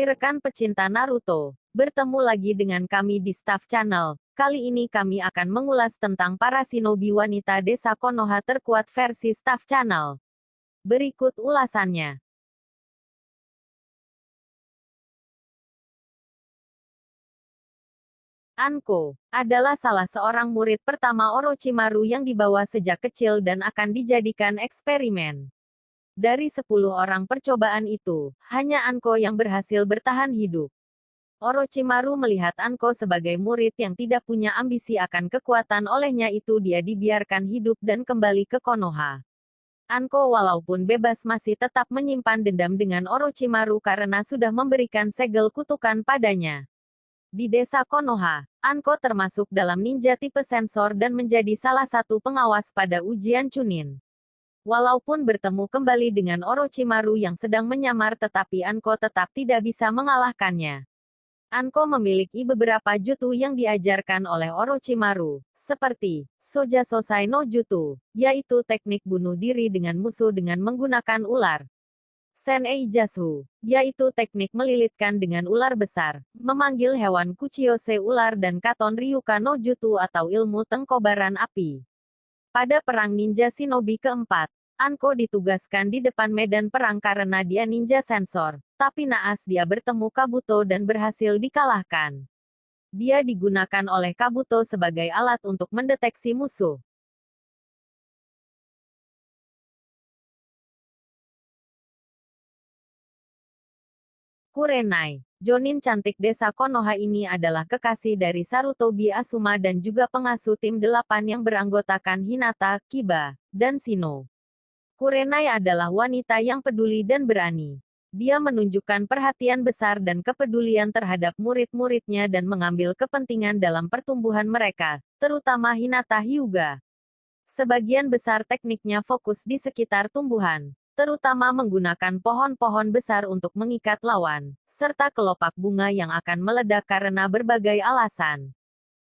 Hai rekan pecinta Naruto, bertemu lagi dengan kami di Staff Channel. Kali ini kami akan mengulas tentang para shinobi wanita desa Konoha terkuat versi Staff Channel. Berikut ulasannya. Anko adalah salah seorang murid pertama Orochimaru yang dibawa sejak kecil dan akan dijadikan eksperimen. Dari 10 orang percobaan itu, hanya Anko yang berhasil bertahan hidup. Orochimaru melihat Anko sebagai murid yang tidak punya ambisi akan kekuatan, olehnya itu dia dibiarkan hidup dan kembali ke Konoha. Anko walaupun bebas masih tetap menyimpan dendam dengan Orochimaru karena sudah memberikan segel kutukan padanya. Di desa Konoha, Anko termasuk dalam ninja tipe sensor dan menjadi salah satu pengawas pada ujian Chunin. Walaupun bertemu kembali dengan Orochimaru yang sedang menyamar, tetapi Anko tetap tidak bisa mengalahkannya. Anko memiliki beberapa jutsu yang diajarkan oleh Orochimaru, seperti Soja Sosai no Jutsu, yaitu teknik bunuh diri dengan musuh dengan menggunakan ular. Senei Jutsu, yaitu teknik melilitkan dengan ular besar, memanggil hewan Kuchiyose ular, dan Katon Ryuka no Jutsu atau ilmu tengkobaran api. Pada perang ninja shinobi keempat, Anko ditugaskan di depan medan perang karena dia ninja sensor, tapi naas dia bertemu Kabuto dan berhasil dikalahkan. Dia digunakan oleh Kabuto sebagai alat untuk mendeteksi musuh. Kurenai, Jonin cantik desa Konoha ini adalah kekasih dari Sarutobi Asuma dan juga pengasuh tim 8 yang beranggotakan Hinata, Kiba, dan Shino. Kurenai adalah wanita yang peduli dan berani. Dia menunjukkan perhatian besar dan kepedulian terhadap murid-muridnya dan mengambil kepentingan dalam pertumbuhan mereka, terutama Hinata Hyuga. Sebagian besar tekniknya fokus di sekitar tumbuhan, terutama menggunakan pohon-pohon besar untuk mengikat lawan, serta kelopak bunga yang akan meledak karena berbagai alasan.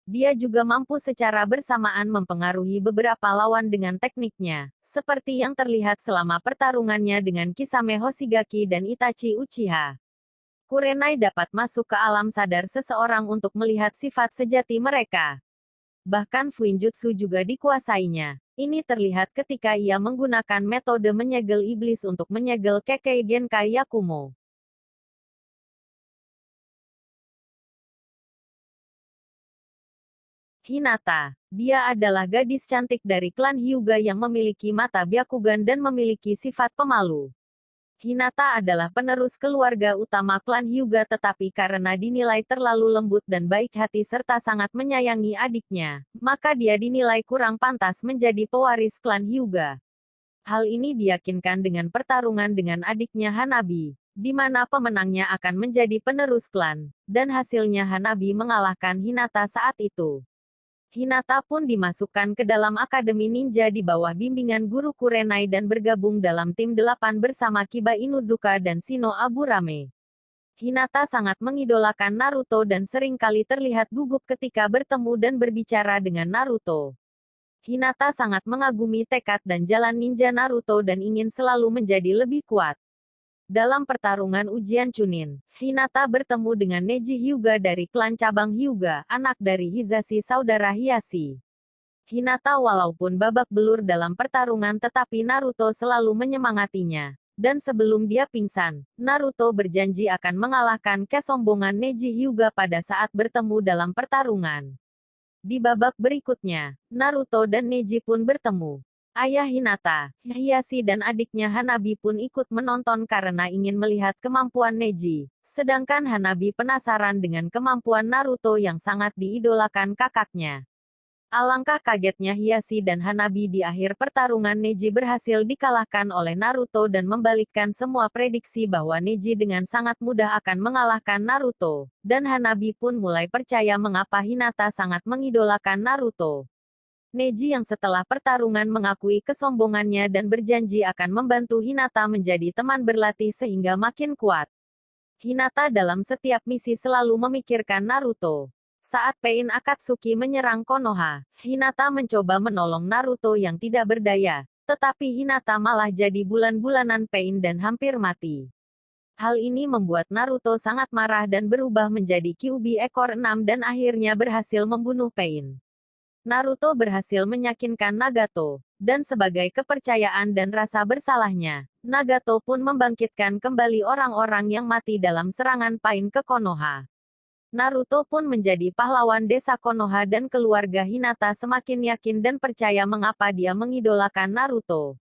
Dia juga mampu secara bersamaan mempengaruhi beberapa lawan dengan tekniknya, seperti yang terlihat selama pertarungannya dengan Kisame Hoshigaki dan Itachi Uchiha. Kurenai dapat masuk ke alam sadar seseorang untuk melihat sifat sejati mereka. Bahkan Fuinjutsu juga dikuasainya. Ini terlihat ketika ia menggunakan metode menyegel iblis untuk menyegel Kekkei Genkai Yakumo. Hinata. Dia adalah gadis cantik dari klan Hyuga yang memiliki mata Byakugan dan memiliki sifat pemalu. Hinata adalah penerus keluarga utama klan Hyuga, tetapi karena dinilai terlalu lembut dan baik hati serta sangat menyayangi adiknya, maka dia dinilai kurang pantas menjadi pewaris klan Hyuga. Hal ini diyakinkan dengan pertarungan dengan adiknya Hanabi, di mana pemenangnya akan menjadi penerus klan, dan hasilnya Hanabi mengalahkan Hinata saat itu. Hinata pun dimasukkan ke dalam Akademi Ninja di bawah bimbingan guru Kurenai dan bergabung dalam tim 8 bersama Kiba Inuzuka dan Shino Aburame. Hinata sangat mengidolakan Naruto dan sering kali terlihat gugup ketika bertemu dan berbicara dengan Naruto. Hinata sangat mengagumi tekad dan jalan ninja Naruto dan ingin selalu menjadi lebih kuat. Dalam pertarungan ujian Chunin, Hinata bertemu dengan Neji Hyuga dari klan cabang Hyuga, anak dari Hizashi saudara Hiashi. Hinata walaupun babak belur dalam pertarungan, tetapi Naruto selalu menyemangatinya. Dan sebelum dia pingsan, Naruto berjanji akan mengalahkan kesombongan Neji Hyuga pada saat bertemu dalam pertarungan. Di babak berikutnya, Naruto dan Neji pun bertemu. Ayah Hinata, Hiashi dan adiknya Hanabi pun ikut menonton karena ingin melihat kemampuan Neji, sedangkan Hanabi penasaran dengan kemampuan Naruto yang sangat diidolakan kakaknya. Alangkah kagetnya Hiashi dan Hanabi di akhir pertarungan Neji berhasil dikalahkan oleh Naruto dan membalikkan semua prediksi bahwa Neji dengan sangat mudah akan mengalahkan Naruto, dan Hanabi pun mulai percaya mengapa Hinata sangat mengidolakan Naruto. Neji yang setelah pertarungan mengakui kesombongannya dan berjanji akan membantu Hinata menjadi teman berlatih sehingga makin kuat. Hinata dalam setiap misi selalu memikirkan Naruto. Saat Pain Akatsuki menyerang Konoha, Hinata mencoba menolong Naruto yang tidak berdaya, tetapi Hinata malah jadi bulan-bulanan Pain dan hampir mati. Hal ini membuat Naruto sangat marah dan berubah menjadi Kyuubi ekor 6 dan akhirnya berhasil membunuh Pain. Naruto berhasil meyakinkan Nagato, dan sebagai kepercayaan dan rasa bersalahnya, Nagato pun membangkitkan kembali orang-orang yang mati dalam serangan Pain ke Konoha. Naruto pun menjadi pahlawan desa Konoha dan keluarga Hinata semakin yakin dan percaya mengapa dia mengidolakan Naruto.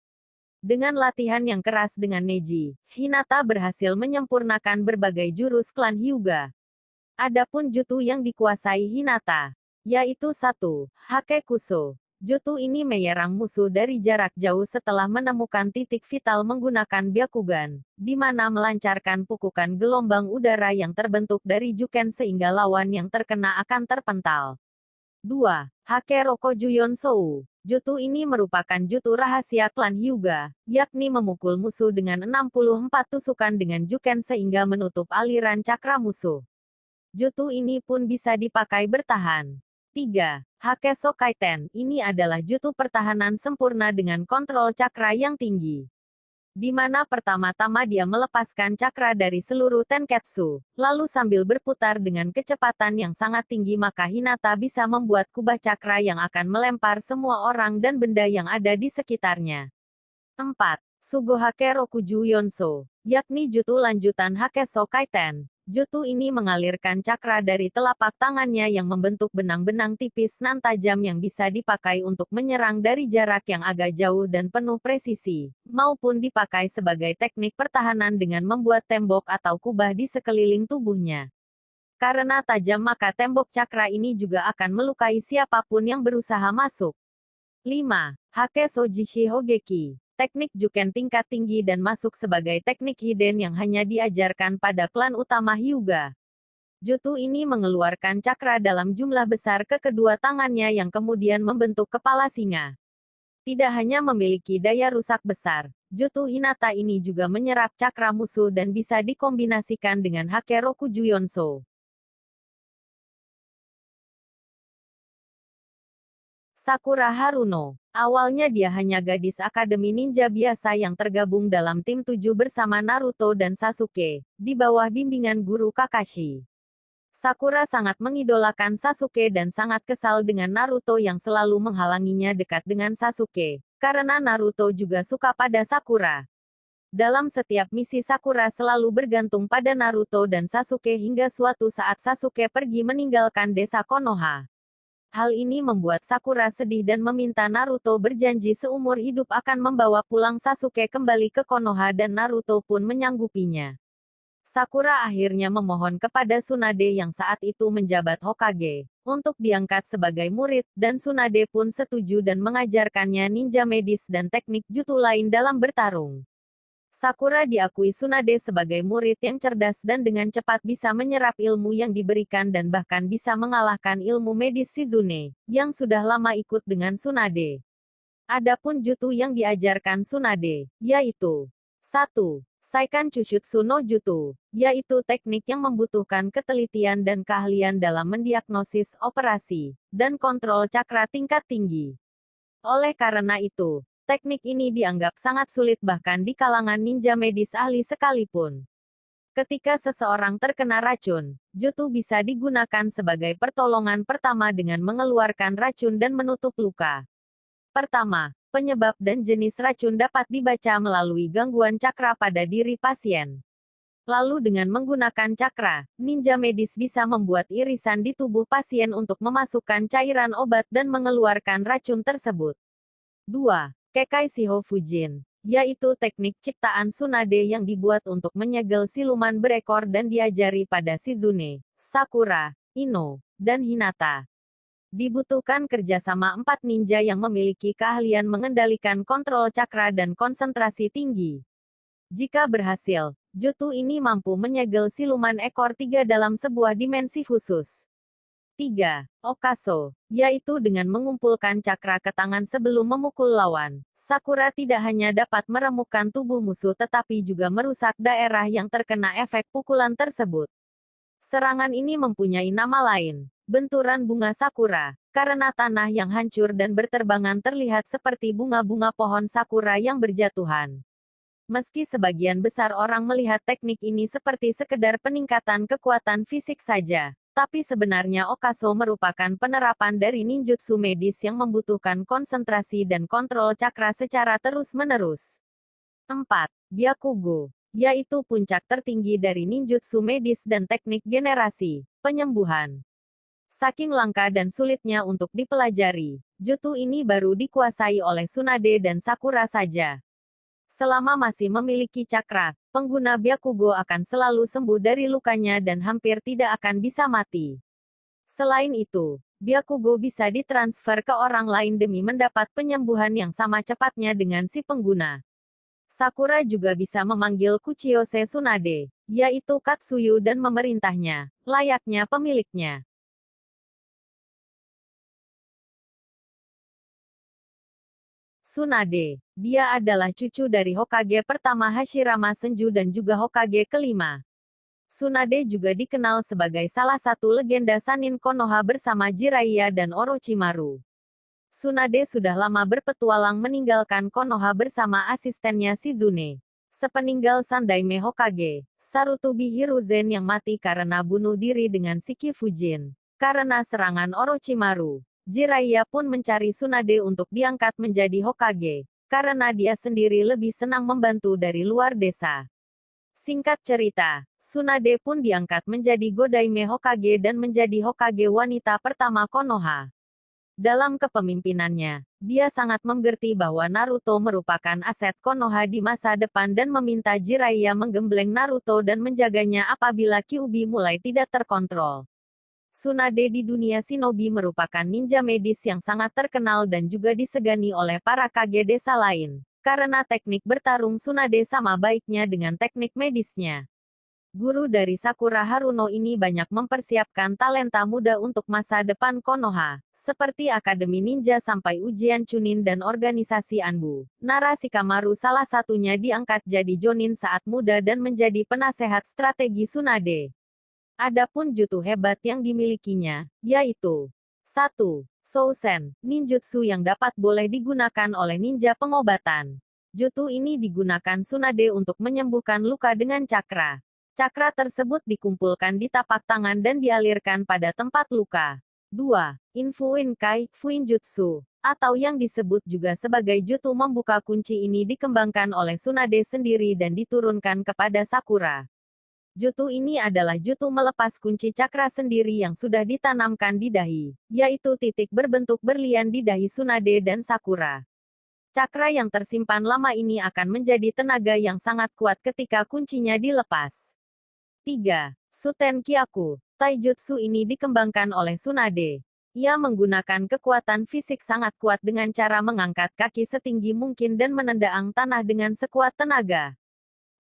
Dengan latihan yang keras dengan Neji, Hinata berhasil menyempurnakan berbagai jurus klan Hyuga. Adapun jutsu yang dikuasai Hinata, yaitu 1. Hakekuso. Jutsu ini menyerang musuh dari jarak jauh setelah menemukan titik vital menggunakan Byakugan, di mana melancarkan pukukan gelombang udara yang terbentuk dari Juken sehingga lawan yang terkena akan terpental. 2. Hake Rokujuyon Sou. Jutsu ini merupakan jutsu rahasia klan Hyuga, yakni memukul musuh dengan 64 tusukan dengan Juken sehingga menutup aliran cakra musuh. Jutsu ini pun bisa dipakai bertahan. 3. Hakeso Kaiten. Ini adalah jutsu pertahanan sempurna dengan kontrol cakra yang tinggi. Di mana pertama-tama dia melepaskan cakra dari seluruh Tenketsu, lalu sambil berputar dengan kecepatan yang sangat tinggi maka Hinata bisa membuat kubah cakra yang akan melempar semua orang dan benda yang ada di sekitarnya. 4. Sugohake Rokuju Yonso, yakni jutsu lanjutan Hakeso Kaiten. Jutsu ini mengalirkan cakra dari telapak tangannya yang membentuk benang-benang tipis nan tajam yang bisa dipakai untuk menyerang dari jarak yang agak jauh dan penuh presisi, maupun dipakai sebagai teknik pertahanan dengan membuat tembok atau kubah di sekeliling tubuhnya. Karena tajam maka tembok cakra ini juga akan melukai siapapun yang berusaha masuk. 5. Hakeso Jishi Hogeki. Teknik Juken tingkat tinggi dan masuk sebagai teknik hidden yang hanya diajarkan pada klan utama Hyuga. Jutsu ini mengeluarkan cakra dalam jumlah besar ke kedua tangannya yang kemudian membentuk kepala singa. Tidak hanya memiliki daya rusak besar, jutsu Hinata ini juga menyerap cakra musuh dan bisa dikombinasikan dengan Hake Rokuju Yonso. Sakura Haruno. Awalnya dia hanya gadis akademi ninja biasa yang tergabung dalam tim 7 bersama Naruto dan Sasuke, di bawah bimbingan guru Kakashi. Sakura sangat mengidolakan Sasuke dan sangat kesal dengan Naruto yang selalu menghalanginya dekat dengan Sasuke, karena Naruto juga suka pada Sakura. Dalam setiap misi Sakura selalu bergantung pada Naruto dan Sasuke hingga suatu saat Sasuke pergi meninggalkan desa Konoha. Hal ini membuat Sakura sedih dan meminta Naruto berjanji seumur hidup akan membawa pulang Sasuke kembali ke Konoha dan Naruto pun menyanggupinya. Sakura akhirnya memohon kepada Tsunade yang saat itu menjabat Hokage, untuk diangkat sebagai murid, dan Tsunade pun setuju dan mengajarkannya ninja medis dan teknik jutsu lain dalam bertarung. Sakura diakui Tsunade sebagai murid yang cerdas dan dengan cepat bisa menyerap ilmu yang diberikan dan bahkan bisa mengalahkan ilmu medis Shizune, yang sudah lama ikut dengan Tsunade. Adapun jutsu yang diajarkan Tsunade, yaitu 1. Saikan Chushutsu no Jutsu, yaitu teknik yang membutuhkan ketelitian dan keahlian dalam mendiagnosis, operasi, dan kontrol cakra tingkat tinggi. Oleh karena itu, teknik ini dianggap sangat sulit bahkan di kalangan ninja medis ahli sekalipun. Ketika seseorang terkena racun, jutsu bisa digunakan sebagai pertolongan pertama dengan mengeluarkan racun dan menutup luka. Pertama, penyebab dan jenis racun dapat dibaca melalui gangguan cakra pada diri pasien. Lalu dengan menggunakan cakra, ninja medis bisa membuat irisan di tubuh pasien untuk memasukkan cairan obat dan mengeluarkan racun tersebut. 2. Kekai Shiho Fujin, yaitu teknik ciptaan Tsunade yang dibuat untuk menyegel siluman berekor dan diajari pada Shizune, Sakura, Ino, dan Hinata. Dibutuhkan kerjasama 4 ninja yang memiliki keahlian mengendalikan kontrol cakra dan konsentrasi tinggi. Jika berhasil, jutsu ini mampu menyegel siluman ekor 3 dalam sebuah dimensi khusus. 3. Okaso, yaitu dengan mengumpulkan cakra ke tangan sebelum memukul lawan. Sakura tidak hanya dapat meremukkan tubuh musuh tetapi juga merusak daerah yang terkena efek pukulan tersebut. Serangan ini mempunyai nama lain, benturan bunga Sakura, karena tanah yang hancur dan berterbangan terlihat seperti bunga-bunga pohon Sakura yang berjatuhan. Meski sebagian besar orang melihat teknik ini seperti sekedar peningkatan kekuatan fisik saja, tapi sebenarnya Okaso merupakan penerapan dari ninjutsu medis yang membutuhkan konsentrasi dan kontrol cakra secara terus-menerus. 4. Byakugo, yaitu puncak tertinggi dari ninjutsu medis dan teknik generasi penyembuhan. Saking langka dan sulitnya untuk dipelajari, jutsu ini baru dikuasai oleh Tsunade dan Sakura saja. Selama masih memiliki cakra, pengguna Byakugo akan selalu sembuh dari lukanya dan hampir tidak akan bisa mati. Selain itu, Byakugo bisa ditransfer ke orang lain demi mendapat penyembuhan yang sama cepatnya dengan si pengguna. Sakura juga bisa memanggil Kuchiyose Tsunade, yaitu Katsuyu dan memerintahnya, layaknya pemiliknya. Tsunade. Dia adalah cucu dari Hokage pertama Hashirama Senju dan juga Hokage kelima. Tsunade juga dikenal sebagai salah satu legenda Sanin Konoha bersama Jiraiya dan Orochimaru. Tsunade sudah lama berpetualang meninggalkan Konoha bersama asistennya Shizune. Sepeninggal Sandaime Hokage, Sarutobi Hiruzen yang mati karena bunuh diri dengan Shiki Fujin. Karena serangan Orochimaru, Jiraiya pun mencari Tsunade untuk diangkat menjadi Hokage, karena dia sendiri lebih senang membantu dari luar desa. Singkat cerita, Tsunade pun diangkat menjadi Godaime Hokage dan menjadi Hokage wanita pertama Konoha. Dalam kepemimpinannya, dia sangat mengerti bahwa Naruto merupakan aset Konoha di masa depan dan meminta Jiraiya menggembleng Naruto dan menjaganya apabila Kyuubi mulai tidak terkontrol. Tsunade di dunia shinobi merupakan ninja medis yang sangat terkenal dan juga disegani oleh para kage desa lain, karena teknik bertarung Tsunade sama baiknya dengan teknik medisnya. Guru dari Sakura Haruno ini banyak mempersiapkan talenta muda untuk masa depan Konoha, seperti Akademi Ninja sampai ujian Chunin dan organisasi Anbu. Nara Shikamaru salah satunya diangkat jadi Jonin saat muda dan menjadi penasehat strategi Tsunade. Adapun jutsu hebat yang dimilikinya, yaitu 1. Shousen, ninjutsu yang dapat boleh digunakan oleh ninja pengobatan. Jutsu ini digunakan Tsunade untuk menyembuhkan luka dengan cakra. Cakra tersebut dikumpulkan di tapak tangan dan dialirkan pada tempat luka. 2. Infuin Kai, Fuinjutsu, atau yang disebut juga sebagai jutsu membuka kunci ini dikembangkan oleh Tsunade sendiri dan diturunkan kepada Sakura. Jutsu ini adalah jutsu melepas kunci cakra sendiri yang sudah ditanamkan di dahi, yaitu titik berbentuk berlian di dahi Tsunade dan Sakura. Cakra yang tersimpan lama ini akan menjadi tenaga yang sangat kuat ketika kuncinya dilepas. 3. Suten Kyaku. Taijutsu ini dikembangkan oleh Tsunade. Ia menggunakan kekuatan fisik sangat kuat dengan cara mengangkat kaki setinggi mungkin dan menendang tanah dengan sekuat tenaga.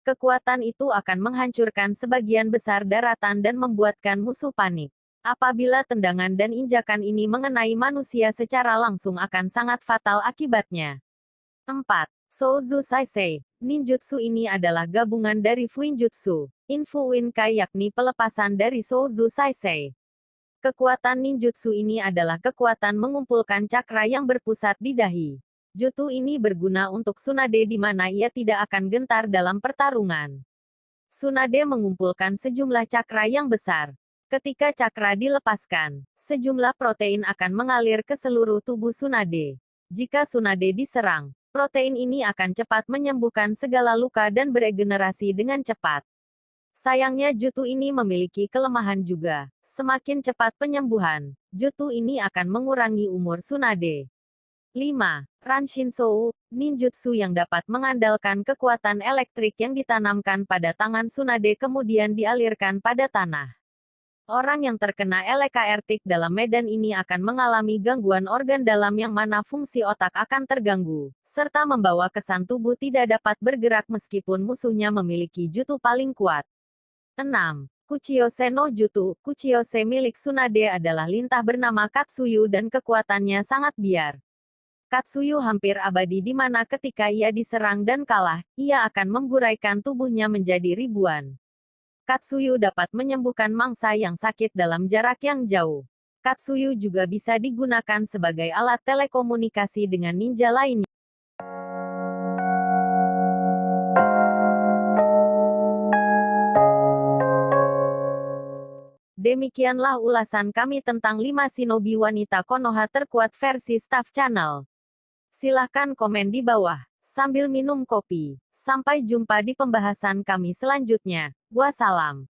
Kekuatan itu akan menghancurkan sebagian besar daratan dan membuatkan musuh panik. Apabila tendangan dan injakan ini mengenai manusia secara langsung akan sangat fatal akibatnya. 4. Souzu Saisei. Ninjutsu ini adalah gabungan dari Fuinjutsu, Infuin Kai yakni pelepasan dari Souzu Saisei. Kekuatan ninjutsu ini adalah kekuatan mengumpulkan cakra yang berpusat di dahi. Jutsu ini berguna untuk Tsunade di mana ia tidak akan gentar dalam pertarungan. Tsunade mengumpulkan sejumlah cakra yang besar. Ketika cakra dilepaskan, sejumlah protein akan mengalir ke seluruh tubuh Tsunade. Jika Tsunade diserang, protein ini akan cepat menyembuhkan segala luka dan beregenerasi dengan cepat. Sayangnya jutsu ini memiliki kelemahan juga. Semakin cepat penyembuhan, jutsu ini akan mengurangi umur Tsunade. 5. Ranshinshou, ninjutsu yang dapat mengandalkan kekuatan elektrik yang ditanamkan pada tangan Tsunade kemudian dialirkan pada tanah. Orang yang terkena elektronik dalam medan ini akan mengalami gangguan organ dalam yang mana fungsi otak akan terganggu, serta membawa kesan tubuh tidak dapat bergerak meskipun musuhnya memiliki jutsu paling kuat. 6. Kuchiyose no Jutsu. Kuchiyose milik Tsunade adalah lintah bernama Katsuyu dan kekuatannya sangat biar. Katsuyu hampir abadi di mana ketika ia diserang dan kalah, ia akan mengguraikan tubuhnya menjadi ribuan. Katsuyu dapat menyembuhkan mangsa yang sakit dalam jarak yang jauh. Katsuyu juga bisa digunakan sebagai alat telekomunikasi dengan ninja lainnya. Demikianlah ulasan kami tentang 5 shinobi wanita Konoha terkuat versi Staff Channel. Silahkan komen di bawah, sambil minum kopi. Sampai jumpa di pembahasan kami selanjutnya. Wassalam.